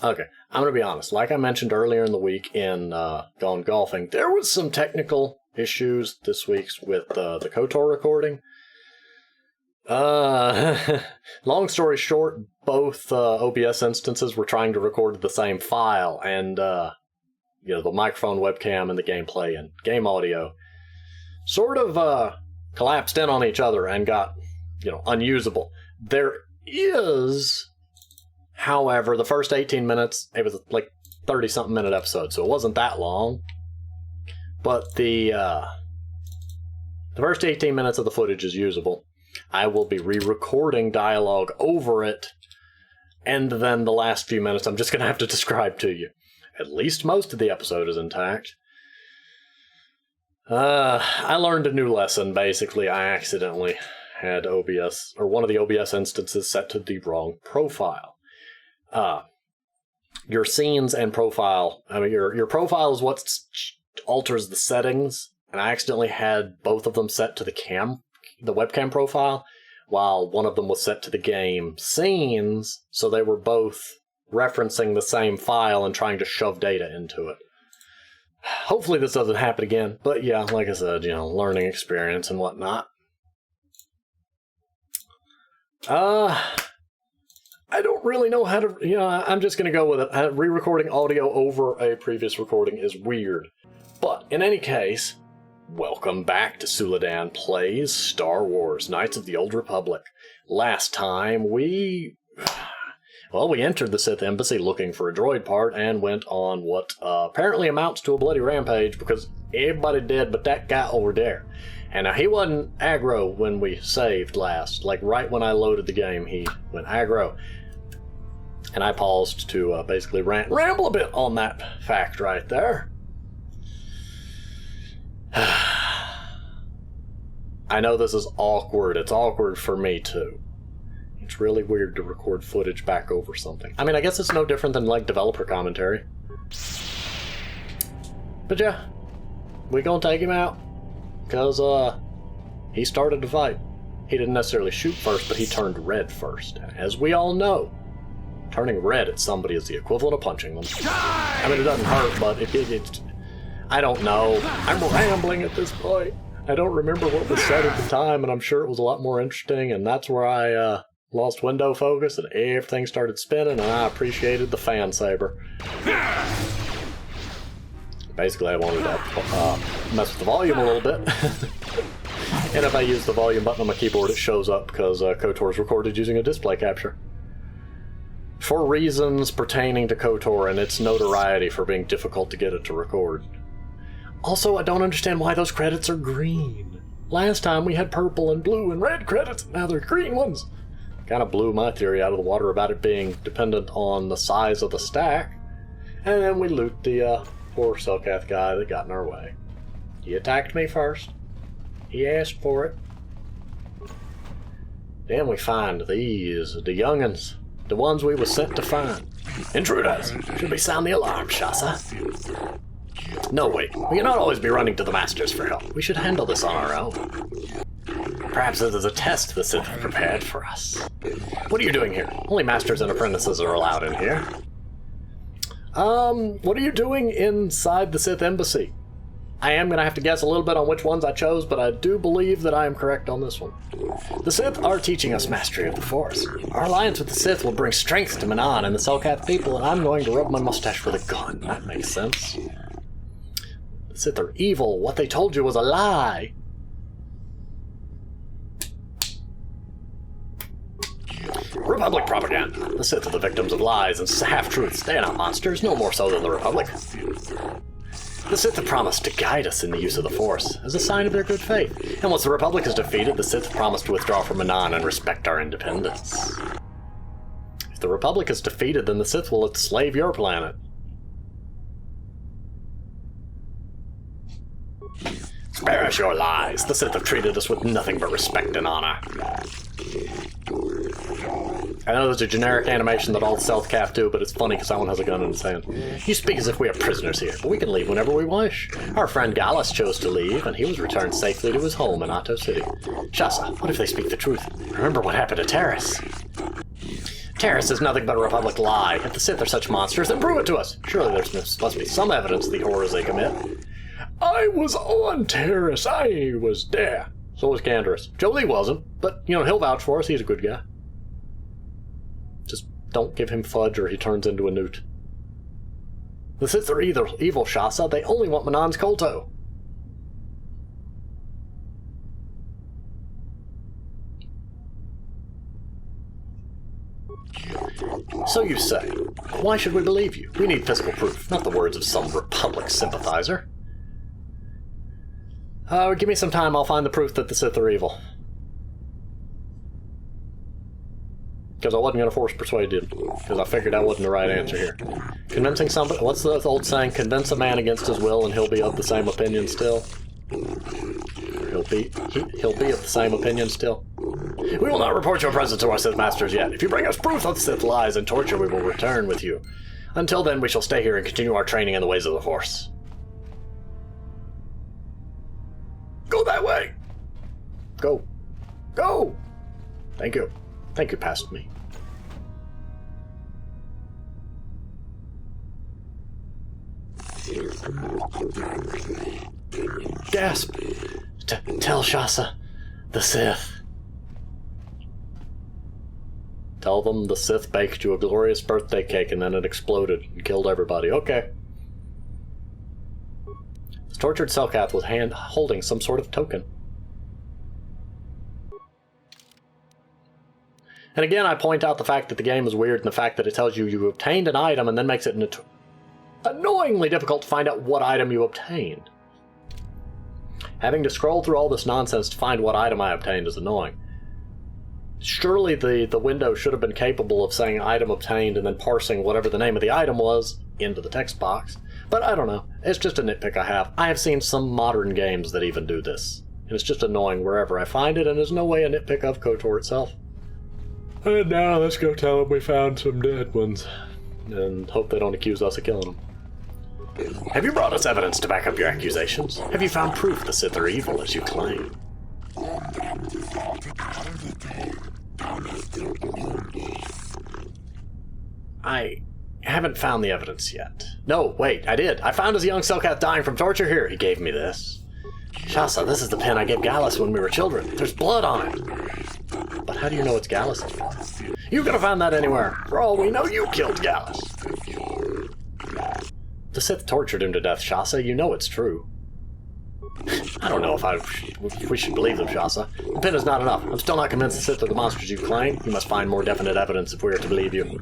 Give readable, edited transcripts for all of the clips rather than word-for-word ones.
Okay, I'm going to be honest. Like I mentioned earlier in the week in Gone Golfing, there was some technical issues this week with the KOTOR recording. Long story short, both OBS instances were trying to record the same file, and the microphone, webcam, and the gameplay and game audio sort of collapsed in on each other and got, unusable. There is... However, the first 18 minutes, it was like 30-something minute episode, so it wasn't that long. But the first 18 minutes of the footage is usable. I will be re-recording dialogue over it, and then the last few minutes I'm just going to have to describe to you. At least most of the episode is intact. I learned a new lesson, basically. I accidentally had OBS, or one of the OBS instances set to the wrong profile. Your scenes and profile, your profile is what alters the settings, and I accidentally had both of them set to the webcam profile, while one of them was set to the game scenes, so they were both referencing the same file and trying to shove data into it. Hopefully this doesn't happen again, but yeah, like I said, learning experience and whatnot. I don't really know how to... I'm just going to go with it. Re-recording audio over a previous recording is weird. But, in any case, welcome back to Suladan Plays Star Wars Knights of the Old Republic. Last time, we entered the Sith Embassy looking for a droid part and went on what apparently amounts to a bloody rampage because everybody dead but that guy over there. And now he wasn't aggro when we saved last. Like, right when I loaded the game, he went aggro. And I paused to basically ramble a bit on that fact right there. I know this is awkward. It's awkward for me, too. It's really weird to record footage back over something. I mean, I guess it's no different than, like, developer commentary. But yeah, we gonna take him out. Because, he started to fight. He didn't necessarily shoot first, but he turned red first. As we all know, turning red at somebody is the equivalent of punching them. I mean, it doesn't hurt, but it I don't know. I'm rambling at this point. I don't remember what was said at the time, and I'm sure it was a lot more interesting, and that's where I, lost window focus, and everything started spinning, and I appreciated the fan saber. Basically, I wanted to mess with the volume a little bit. And if I use the volume button on my keyboard, it shows up because KOTOR is recorded using a display capture. For reasons pertaining to KOTOR and its notoriety for being difficult to get it to record. Also, I don't understand why those credits are green. Last time we had purple and blue and red credits, and now they're green ones. Kind of blew my theory out of the water about it being dependent on the size of the stack. And then we loot the poor Selkath guy that got in our way. He attacked me first. He asked for it. Then we find these, the young'uns. The ones we were sent to find. Intruders! Should we sound the alarm, Shasa? No, wait. We cannot always be running to the Masters for help. We should handle this on our own. Perhaps this is a test the Sith have prepared for us. What are you doing here? Only Masters and Apprentices are allowed in here. What are you doing inside the Sith Embassy? I am going to have to guess a little bit on which ones I chose, but I do believe that I am correct on this one. The Sith are teaching us mastery of the Force. Our alliance with the Sith will bring strength to Manan and the Selkath people, and I'm going to rub my mustache with a gun. That makes sense. The Sith are evil. What they told you was a lie. Republic propaganda. The Sith are the victims of lies and half-truths. They are not monsters, no more so than the Republic. The Sith have promised to guide us in the use of the Force, as a sign of their good faith. And once the Republic is defeated, the Sith have promised to withdraw from Manan and respect our independence. If the Republic is defeated, then the Sith will enslave your planet. Spare us your lies. The Sith have treated us with nothing but respect and honor. I know there's a generic animation that all the Selkath do, but it's funny because that one has a gun in his hand. You speak as if we are prisoners here, but we can leave whenever we wish. Our friend Gallus chose to leave, and he was returned safely to his home in Atto City. Shasa, what if they speak the truth? Remember what happened to Terrace? Terrace is nothing but a Republic lie. If the Sith are such monsters, then prove it to us. Surely there must be some evidence of the horrors they commit. I was on Terrace. I was there. So was Canderous. Jolie wasn't, but, he'll vouch for us. He's a good guy. Just don't give him fudge or he turns into a newt. The Sith are evil, Shasa. They only want Manon's Kolto. So you say. Why should we believe you? We need physical proof, not the words of some Republic sympathizer. Give me some time, I'll find the proof that the Sith are evil. Because I wasn't going to force persuade you, because I figured that wasn't the right answer here. Convincing somebody, what's the old saying? Convince a man against his will and he'll be of the same opinion still. He'll be of the same opinion still. We will not report your presence to our Sith Masters yet. If you bring us proof of the Sith lies and torture, we will return with you. Until then, we shall stay here and continue our training in the ways of the Force. Go that way! Go. Go! Thank you. Thank you, past me. Gasp! Tell Shasa. The Sith. Tell them the Sith baked you a glorious birthday cake and then it exploded and killed everybody. Okay. The tortured Selkath was holding some sort of token. And again, I point out the fact that the game is weird and the fact that it tells you you obtained an item and then makes it annoyingly difficult to find out what item you obtained. Having to scroll through all this nonsense to find what item I obtained is annoying. Surely the window should have been capable of saying item obtained and then parsing whatever the name of the item was into the text box. But I don't know. It's just a nitpick I have. I have seen some modern games that even do this. And it's just annoying wherever I find it, and there's no way a nitpick of KOTOR itself. And now let's go tell them we found some dead ones. And hope they don't accuse us of killing them. Have you brought us evidence to back up your accusations? Have you found proof the Sith are evil as you claim? I haven't found the evidence yet. No, wait, I did. I found his young Selkath dying from torture here. He gave me this. Shasa, this is the pen I gave Gallus when we were children. There's blood on it. But how do you know it's Gallus'? You could have found that anywhere. For all we know, you killed Gallus. The Sith tortured him to death, Shasa. You know it's true. I don't know if we should believe them, Shasa. The pen is not enough. I'm still not convinced the Sith are the monsters you claim. You must find more definite evidence if we are to believe you.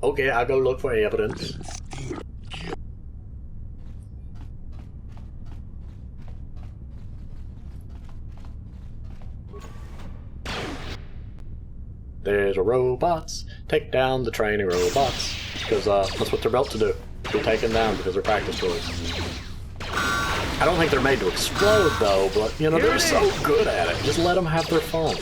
Okay, I'll go look for evidence. There's a robots. Take down the training robots. Because that's what they're built to do. Be taken down because they're practice toys. I don't think they're made to explode though, but they're so good at it. Just let them have their fun.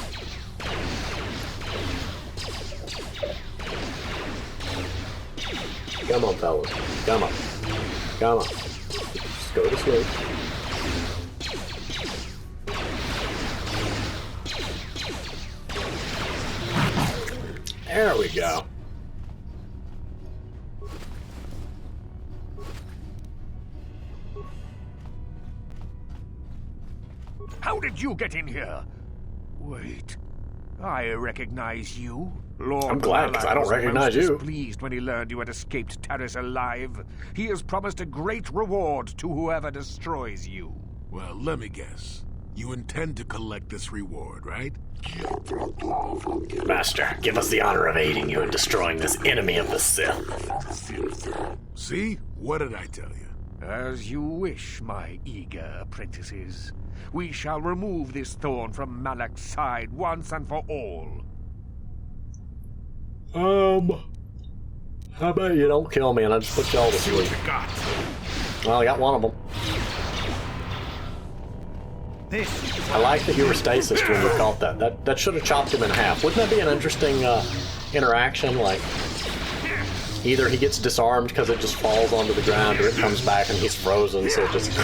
Come on, fellas. Come on. Come on. Just go to sleep. There we go. How did you get in here? Wait, I recognize you, Lord. I'm glad, because I don't recognize you. He was displeased when he learned you had escaped Terrace alive. He has promised a great reward to whoever destroys you. Well, let me guess. You intend to collect this reward, right? Master, give us the honor of aiding you in destroying this enemy of the Sith. See? What did I tell you? As you wish, my eager apprentices. We shall remove this thorn from Malak's side once and for all. How about you don't kill me and I just put you all to sleep? Well, I got one of them. I like that you were stasis when you caught that. That should have chopped him in half. Wouldn't that be an interesting interaction? Like, either he gets disarmed because it just falls onto the ground, or it comes back and he's frozen, so it just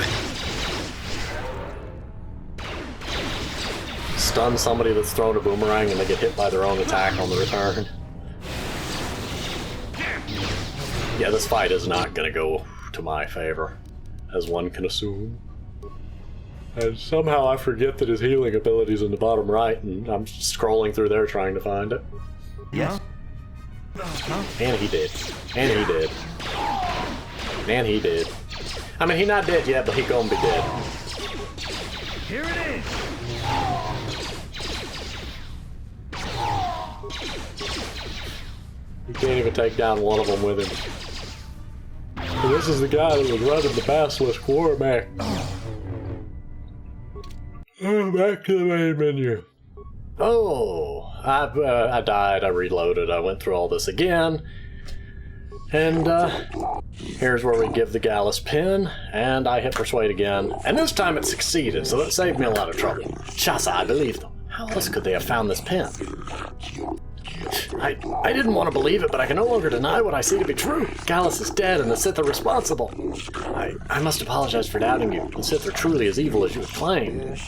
stun somebody that's thrown a boomerang and they get hit by their own attack on the return. Yeah, this fight is not going to go to my favor, as one can assume. And somehow I forget that his healing ability is in the bottom right, and I'm scrolling through there trying to find it. Yes. And he did. And he did. And he did. I mean, he not dead yet, but he gonna be dead. Here it is. You can't even take down one of them with him. So this is the guy that was running the Basilisk War back. Back to the main menu. Oh, I died, I reloaded, I went through all this again. And here's where we give the Gallus pin, and I hit persuade again. And this time it succeeded, so that saved me a lot of trouble. Shasa, I believe them. How else could they have found this pin? I didn't want to believe it, but I can no longer deny what I see to be true. Gallus is dead and the Sith are responsible. I must apologize for doubting you. The Sith are truly as evil as you have claimed.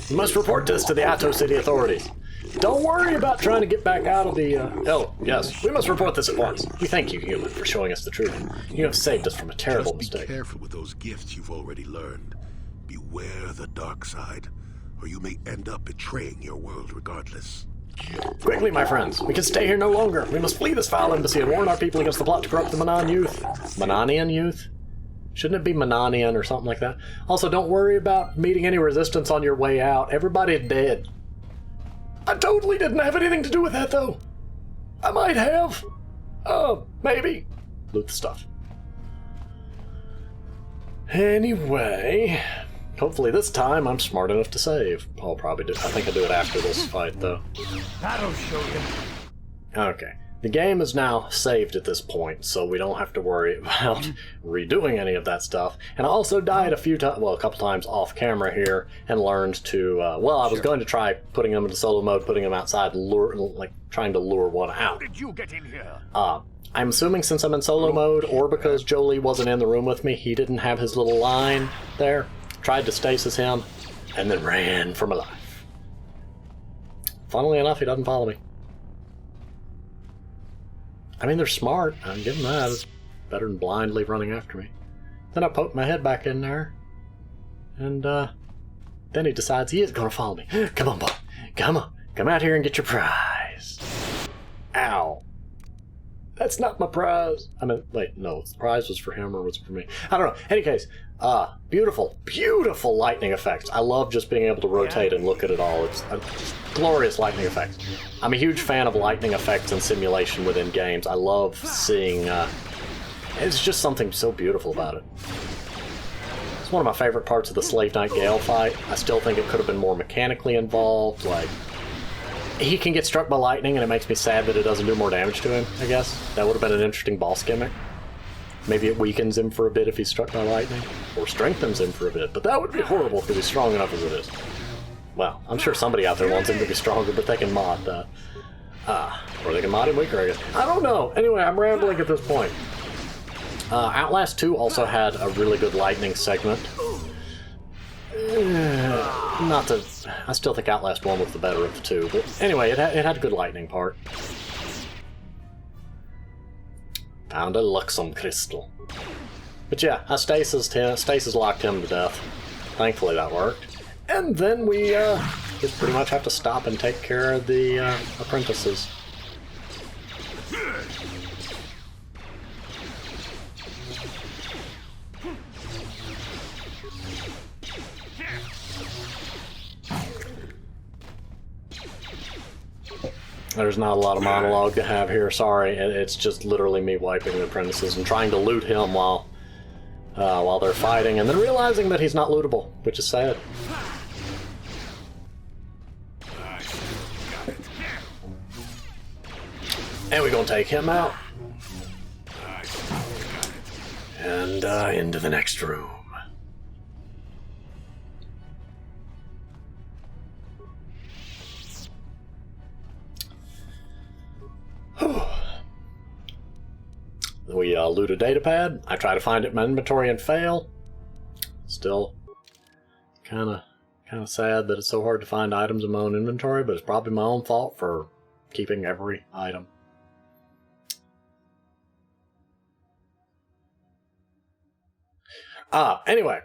You must report this to the Atto City authorities. Don't worry about trying to get back out of the, Oh, yes, we must report this at once. We thank you, human, for showing us the truth. You have saved us from a terrible mistake. Be careful with those gifts you've already learned. Beware the dark side, or you may end up betraying your world regardless. Quickly, my friends, we can stay here no longer. We must flee this foul embassy and warn our people against the plot to corrupt the Manan youth. Mananian youth? Shouldn't it be Mananian or something like that? Also, don't worry about meeting any resistance on your way out. Everybody's dead. I totally didn't have anything to do with that, though. I might have. Maybe. Loot the stuff. Anyway, hopefully this time I'm smart enough to save. I'll probably do. I think I'll do it after this fight, though. That'll show you. Okay. The game is now saved at this point, so we don't have to worry about redoing any of that stuff. And I also died a couple times off camera here, and learned to, I was going to try putting them into solo mode, putting them outside, trying to lure one out. How did you get in here? I'm assuming since I'm in solo mode, or because Jolie wasn't in the room with me, he didn't have his little line there. Tried to stasis him, and then ran for my life. Funnily enough, he doesn't follow me. I mean, they're smart. I'll give them that. It's better than blindly running after me. Then I poked my head back in there. And, then he decides he is going to follow me. Come on, boy. Come on. Come out here and get your prize. Ow. That's not my prize. I mean, wait, no. The prize was for him or was it for me? I don't know. In any case, beautiful, beautiful lightning effects. I love just being able to rotate and look at it all. It's glorious lightning effects. I'm a huge fan of lightning effects and simulation within games. I love seeing, it's just something so beautiful about it. It's one of my favorite parts of the Slave Knight Gale fight. I still think it could have been more mechanically involved. Like, he can get struck by lightning and it makes me sad that it doesn't do more damage to him, I guess. That would have been an interesting boss gimmick. Maybe it weakens him for a bit if he's struck by lightning, or strengthens him for a bit, but that would be horrible because he's strong enough as it is. Well, I'm sure somebody out there wants him to be stronger, but they can mod that. Or they can mod him weaker, I guess. I don't know. Anyway, I'm rambling at this point. Outlast 2 also had a really good lightning segment. I still think Outlast 1 was the better of the two, but anyway, it had a good lightning part. Found a Luxum crystal. But yeah, I stasis locked him to death. Thankfully that worked. And then we just pretty much have to stop and take care of the apprentices. There's not a lot of monologue to have here, sorry. It's just literally me wiping the apprentices and trying to loot him while they're fighting, and then realizing that he's not lootable, which is sad. And we're gonna take him out. And into the next room. We loot a datapad. I try to find it in my inventory and fail. Still kind Kind of sad that it's so hard to find items in my own inventory, but it's probably my own fault for keeping every item. Anyway,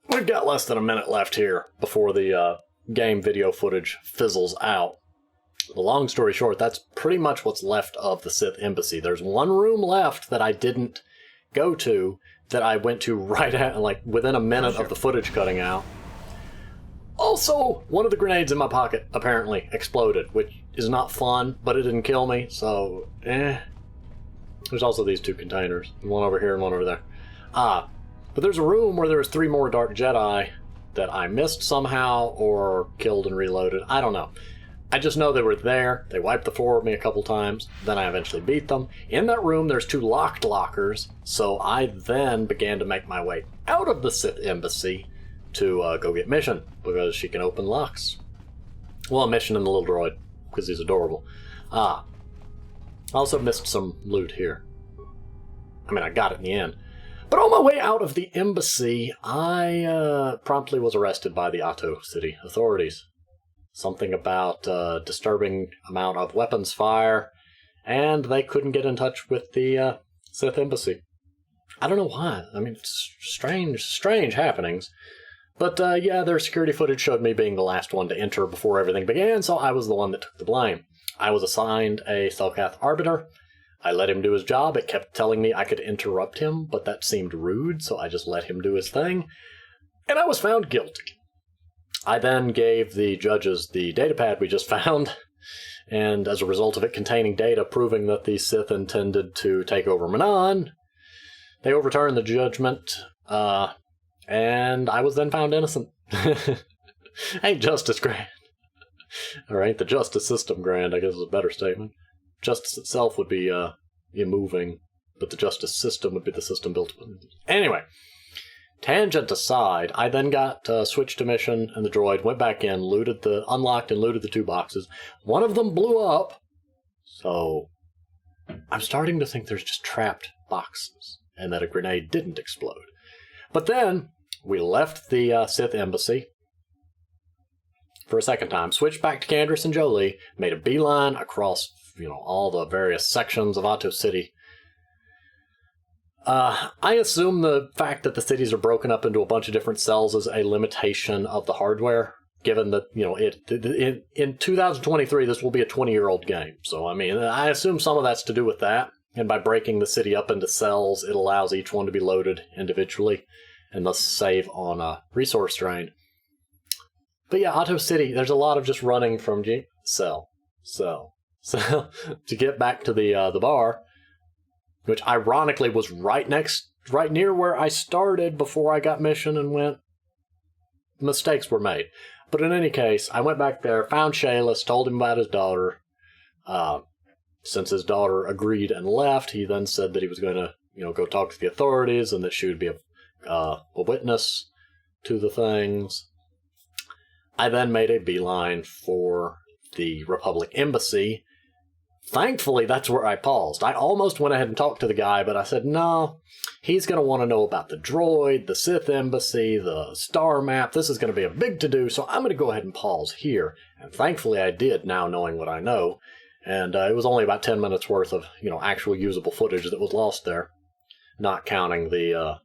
we've got less than a minute left here before the game video footage fizzles out. The long story short, that's pretty much what's left of the Sith Embassy. There's one room left that I didn't go to, that I went to right at, like, within a minute of the footage cutting out. Also, one of the grenades in my pocket apparently exploded, which is not fun, but it didn't kill me, so, There's also these two containers, one over here and one over there. But there's a room where there's 3 more Dark Jedi that I missed somehow or killed and reloaded. I don't know. I just know they were there. They wiped the floor with me a couple times. Then I eventually beat them. In that room, there's 2 locked lockers. So I then began to make my way out of the Sith Embassy to go get Mission, because she can open locks. Well, Mission and the little droid, because he's adorable. I also missed some loot here. I mean, I got it in the end. But on my way out of the embassy, I promptly was arrested by the Ahto City authorities. Something about disturbing amount of weapons fire, and they couldn't get in touch with the Sith Embassy. I don't know why. I mean, it's strange happenings. But yeah, their security footage showed me being the last one to enter before everything began, so I was the one that took the blame. I was assigned a Selkath Arbiter. I let him do his job. It kept telling me I could interrupt him, but that seemed rude, so I just let him do his thing. And I was found guilty. I then gave the judges the datapad we just found, and as a result of it containing data proving that the Sith intended to take over Manan, they overturned the judgment, and I was then found innocent. Ain't justice grand. Or ain't the justice system grand, I guess is a better statement. Justice itself would be immoving, but the justice system would be the system built. Anyway, tangent aside, I then got switched to Mission, and the droid went back in, unlocked and looted the 2 boxes. One of them blew up, so I'm starting to think there's just trapped boxes, and that a grenade didn't explode. But then we left the Sith Embassy for a second time, switched back to Canderous and Jolie, made a beeline across, all the various sections of Ahto City. I assume the fact that the cities are broken up into a bunch of different cells is a limitation of the hardware, given that, in 2023, this will be a 20-year-old game. So, I mean, I assume some of that's to do with that. And by breaking the city up into cells, it allows each one to be loaded individually and thus save on a resource drain. But yeah, Ahto City, there's a lot of just running from cell to get back to the bar, which ironically was right near where I started before I got Mission and went. Mistakes were made. But in any case, I went back there, found Shayless, told him about his daughter. Since his daughter agreed and left, he then said that he was going to, go talk to the authorities and that she would be a witness to the things. I then made a beeline for the Republic Embassy. Thankfully, that's where I paused. I almost went ahead and talked to the guy, but I said, no, he's going to want to know about the droid, the Sith Embassy, the star map. This is going to be a big to-do, so I'm going to go ahead and pause here. And thankfully, I did, now knowing what I know. And it was only about 10 minutes worth of, actual usable footage that was lost there. Not counting the,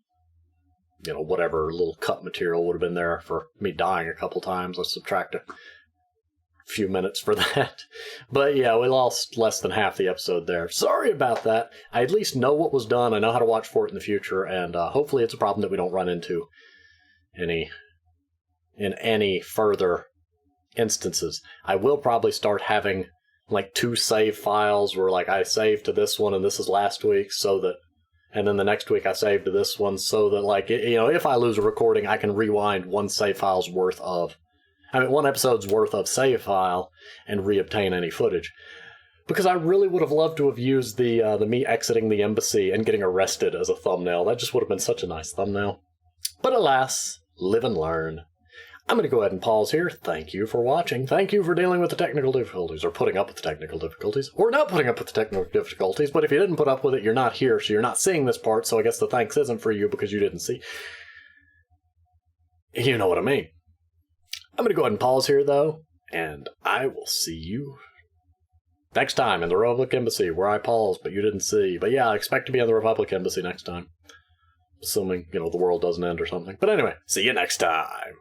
whatever little cut material would have been there for me dying a couple times. Let's subtract a few minutes for that. But yeah, we lost less than half the episode there. Sorry about that. I at least know what was done. I know how to watch for it in the future, and hopefully it's a problem that we don't run into in any further instances. I will probably start having like 2 save files where like I saved to this one and this is last week, so that, and then the next week I save to this one, so that like, if I lose a recording, I can rewind one episode's worth of save file and reobtain any footage. Because I really would have loved to have used the me exiting the embassy and getting arrested as a thumbnail. That just would have been such a nice thumbnail. But alas, live and learn. I'm going to go ahead and pause here. Thank you for watching. Thank you for dealing with the technical difficulties, or putting up with the technical difficulties, or not putting up with the technical difficulties. But if you didn't put up with it, you're not here, so you're not seeing this part, so I guess the thanks isn't for you because you didn't see. You know what I mean. I'm going to go ahead and pause here, though, and I will see you next time in the Republic Embassy, where I paused, but you didn't see. But yeah, I expect to be in the Republic Embassy next time. Assuming, the world doesn't end or something. But anyway, see you next time.